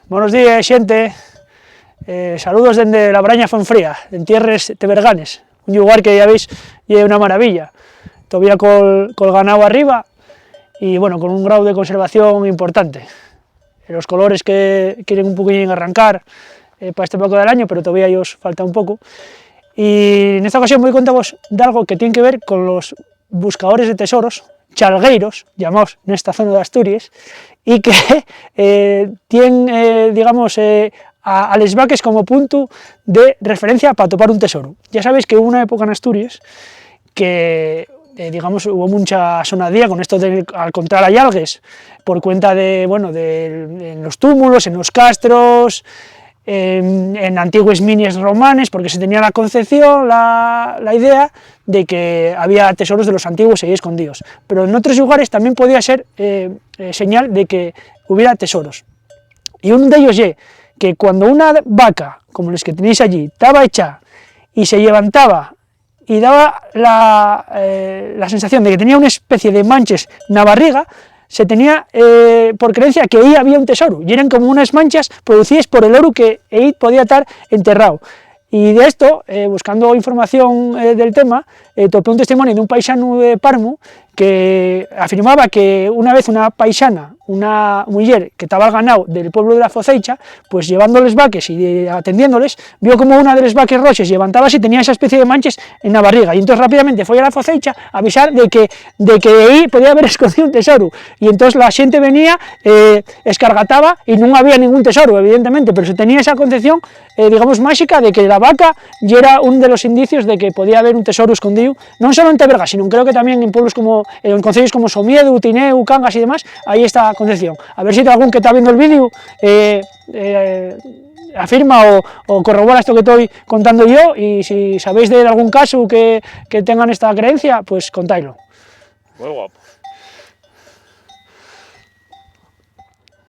Buenos días, xente. Saludos desde la Braña Fonfría, en tierras teberganes, un lugar que ya veis es una maravilla, todavía col ganado arriba y bueno, con un grado de conservación importante. Los colores que quieren un poquillo arrancar para este poco del año, pero todavía ellos falta un poco. Y en esta ocasión voy a contaros de algo que tiene que ver con los buscadores de tesoros, chalgueiros, llamados en esta zona de Asturias, y que tienen, digamos, a les vaques como punto de referencia para topar un tesoro. Ya sabéis que hubo una época en Asturias que, digamos, hubo mucha sonadía con esto de al encontrar hallazgos por cuenta de, bueno, en los túmulos, en los castros, en antiguas minias romanas, porque se tenía la concepción, la idea de que había tesoros de los antiguos ahí escondidos, pero en otros lugares también podía ser señal de que hubiera tesoros. Y uno de ellos es que cuando una vaca, como los que tenéis allí, estaba hecha y se levantaba y daba la sensación de que tenía una especie de manches en la barriga, se tenía por creencia que ahí había un tesoro, y eran como unas manchas producidas por el oro que ahí podía estar enterrado. Y de esto, buscando información del tema, topé un testimonio de un paisano de Parmo que afirmaba que una vez una paisana, una mujer que estaba al ganado del pueblo de la Foceicha, pues llevándoles vaques y atendiéndoles, vio como una de las vaques roches levantábase y tenía esa especie de manches en la barriga, y entonces rápidamente fue a la Foceicha a avisar de que ahí podía haber escondido un tesoro, y entonces la gente venía, escargataba y no había ningún tesoro, evidentemente, pero se tenía esa concepción, digamos, mágica de que la vaca ya era uno de los indicios de que podía haber un tesoro escondido, no solo en Teberga, sino creo que también en pueblos como, en concellos como Somiedo, Tineu, Cangas y demás, hay esta concepción. A ver si hay algún que está viendo el vídeo afirma o corrobora esto que estoy contando yo, y si sabéis de algún caso que tengan esta creencia, pues contáislo. Muy guapo.